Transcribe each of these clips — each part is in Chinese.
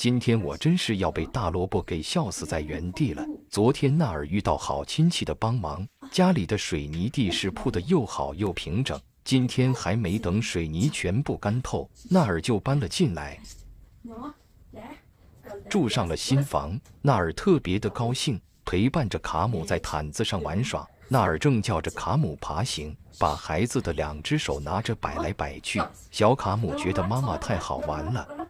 今天我真是要被大萝卜给笑死在原地了。昨天纳尔遇到好亲戚的帮忙，家里的水泥地是铺得又好又平整。今天还没等水泥全部干透，纳尔就搬了进来，住上了新房。纳尔特别的高兴，陪伴着卡姆在毯子上玩耍。纳尔正叫着卡姆爬行，把孩子的2只手拿着摆来摆去。小卡姆觉得妈妈太好玩了。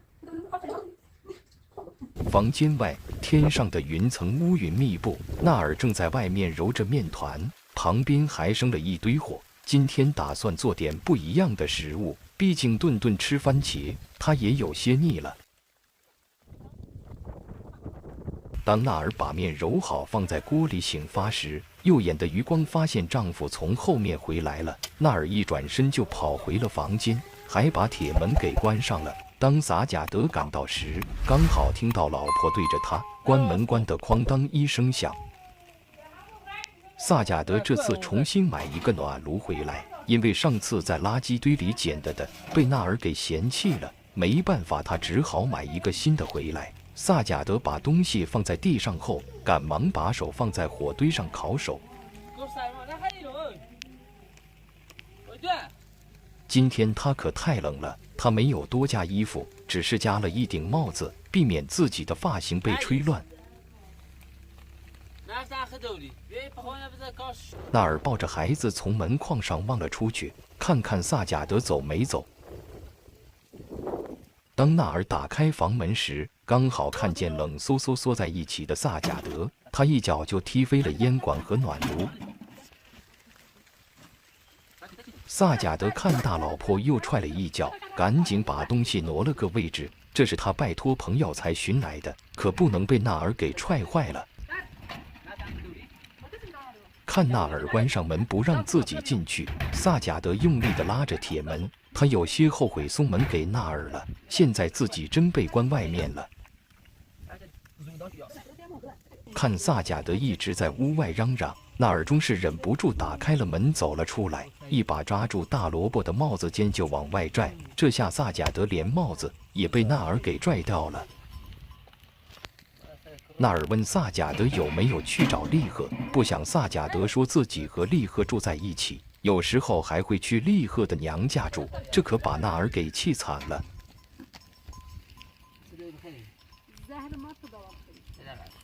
房间外，天上的云层乌云密布，纳尔正在外面揉着面团，旁边还生了一堆火。今天打算做点不一样的食物，毕竟顿顿吃番茄，他也有些腻了。当纳尔把面揉好放在锅里醒发时，右眼的余光发现丈夫从后面回来了。纳尔一转身就跑回了房间，还把铁门给关上了。当萨贾德赶到时，刚好听到老婆对着他关门关得哐当一声响。萨贾德这次重新买一个暖炉回来，因为上次在垃圾堆里捡的被纳尔给嫌弃了，没办法，他只好买一个新的回来。萨贾德把东西放在地上后，赶忙把手放在火堆上烤手。今天他可太冷了，他没有多加衣服，只是加了一顶帽子，避免自己的发型被吹乱。纳尔抱着孩子从门框上望了出去，看看萨贾德走没走。当纳尔打开房门时，刚好看见冷飕飕缩在一起的萨贾德，他一脚就踢飞了烟管和暖炉。萨贾德看大老婆又踹了一脚，赶紧把东西挪了个位置，这是他拜托朋友才寻来的，可不能被纳尔给踹坏了。看纳尔关上门不让自己进去，萨贾德用力地拉着铁门，他有些后悔送门给纳尔了，现在自己真被关外面了。看萨贾德一直在屋外嚷嚷，纳尔终是忍不住打开了门走了出来，一把抓住大萝卜的帽子尖就往外拽，这下萨贾德连帽子也被纳尔给拽掉了。纳尔问萨贾德有没有去找利赫，不想萨贾德说自己和利赫住在一起，有时候还会去利赫的娘家住，这可把纳尔给气惨了。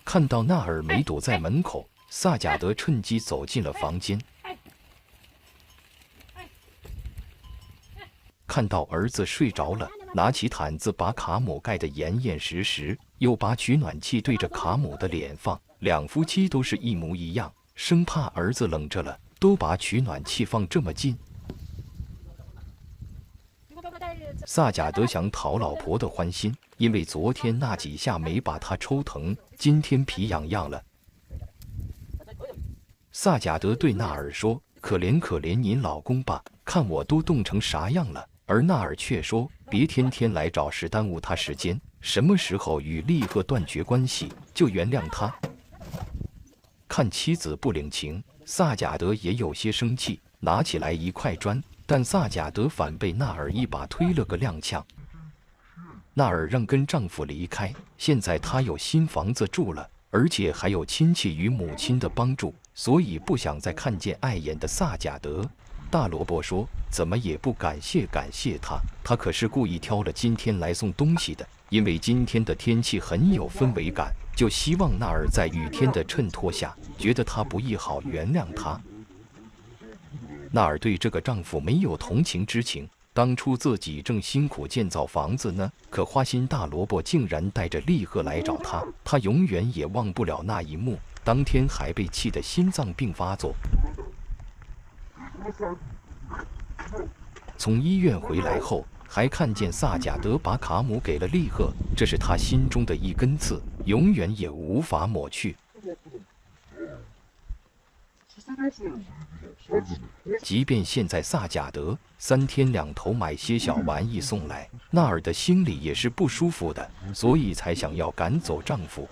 看到纳尔没堵在门口，萨贾德趁机走进了房间。看到儿子睡着了，拿起毯子把卡姆盖得严严实实，又把取暖器对着卡姆的脸放，两夫妻都是一模一样，生怕儿子冷着了，都把取暖器放这么近。萨贾德想讨老婆的欢心，因为昨天那几下没把他抽疼，今天皮痒痒了。萨贾德对纳尔说：“可怜可怜您老公吧，看我都冻成啥样了。”而纳尔却说：“别天天来找事，耽误他时间。什么时候与利赫断绝关系，就原谅他。”看妻子不领情，萨贾德也有些生气，拿起来一块砖，但萨贾德反被纳尔一把推了个踉跄。纳尔让跟丈夫离开，现在她有新房子住了，而且还有亲戚与母亲的帮助，所以不想再看见碍眼的萨贾德。大萝卜说：“怎么也不感谢他，他可是故意挑了今天来送东西的，因为今天的天气很有氛围感，就希望纳尔在雨天的衬托下，觉得他不易好原谅他。”纳尔对这个丈夫没有同情之情，当初自己正辛苦建造房子呢，可花心大萝卜竟然带着利赫来找他，他永远也忘不了那一幕，当天还被气得心脏病发作。从医院回来后，还看见萨贾德把卡姆给了利赫，这是他心中的一根刺，永远也无法抹去。即便现在萨贾德3天2头买些小玩意送来，纳尔的心里也是不舒服的，所以才想要赶走丈夫。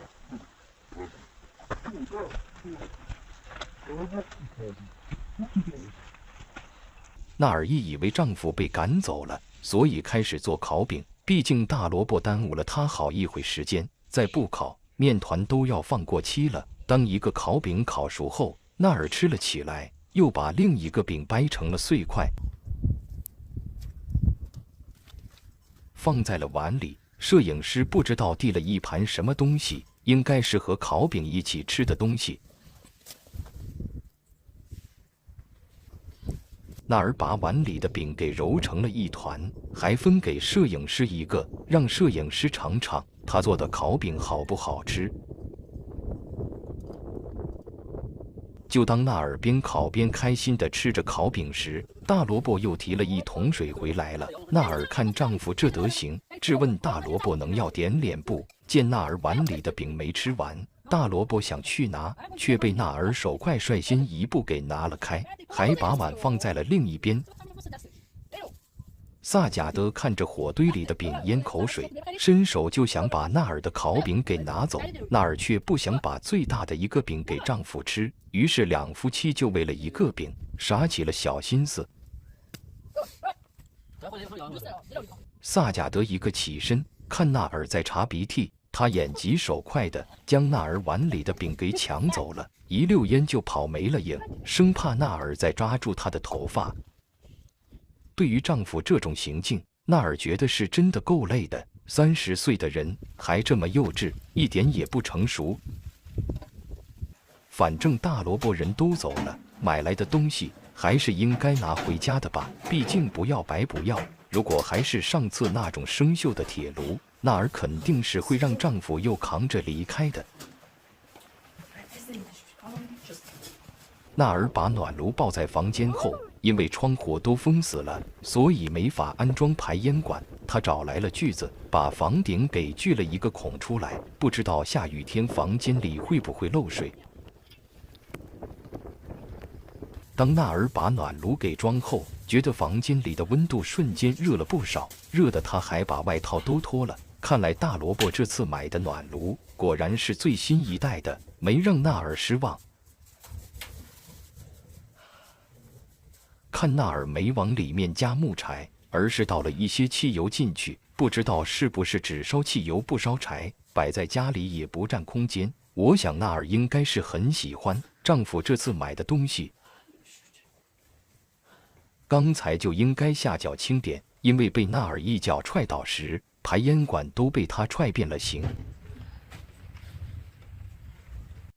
纳尔一以为丈夫被赶走了，所以开始做烤饼。毕竟大萝卜耽误了他好一会时间，再不烤，面团都要放过期了。当一个烤饼烤熟后，纳尔吃了起来，又把另一个饼掰成了碎块，放在了碗里。摄影师不知道递了一盘什么东西，应该是和烤饼一起吃的东西。纳尔把碗里的饼给揉成了一团，还分给摄影师一个，让摄影师尝尝他做的烤饼好不好吃。就当纳尔边烤边开心地吃着烤饼时，大萝卜又提了一桶水回来了。纳尔看丈夫这德行，质问大萝卜能要点脸不？见纳尔碗里的饼没吃完，大萝卜想去拿，却被纳尔手快率先一步给拿了开，还把碗放在了另一边。萨贾德看着火堆里的饼咽口水，伸手就想把纳尔的烤饼给拿走，纳尔却不想把最大的一个饼给丈夫吃，于是两夫妻就为了一个饼耍起了小心思。萨贾德一个起身，看纳尔在擦鼻涕，他眼疾手快的将纳尔碗里的饼给抢走了，一溜烟就跑没了影，生怕纳尔再抓住他的头发。对于丈夫这种行径，纳尔觉得是真的够累的。30岁的人还这么幼稚，一点也不成熟。反正大萝卜人都走了，买来的东西还是应该拿回家的吧，毕竟不要白不要。如果还是上次那种生锈的铁炉，纳尔肯定是会让丈夫又扛着离开的。纳尔把暖炉抱在房间后，因为窗户都封死了，所以没法安装排烟管。他找来了锯子，把房顶给锯了一个孔出来，不知道下雨天房间里会不会漏水。当纳尔把暖炉给装后，觉得房间里的温度瞬间热了不少，热得他还把外套都脱了。看来大萝卜这次买的暖炉果然是最新一代的，没让纳尔失望。看纳尔没往里面加木柴，而是倒了一些汽油进去，不知道是不是只烧汽油不烧柴，摆在家里也不占空间。我想纳尔应该是很喜欢丈夫这次买的东西。刚才就应该下脚轻点，因为被纳尔一脚踹倒时，排烟管都被他踹变了形。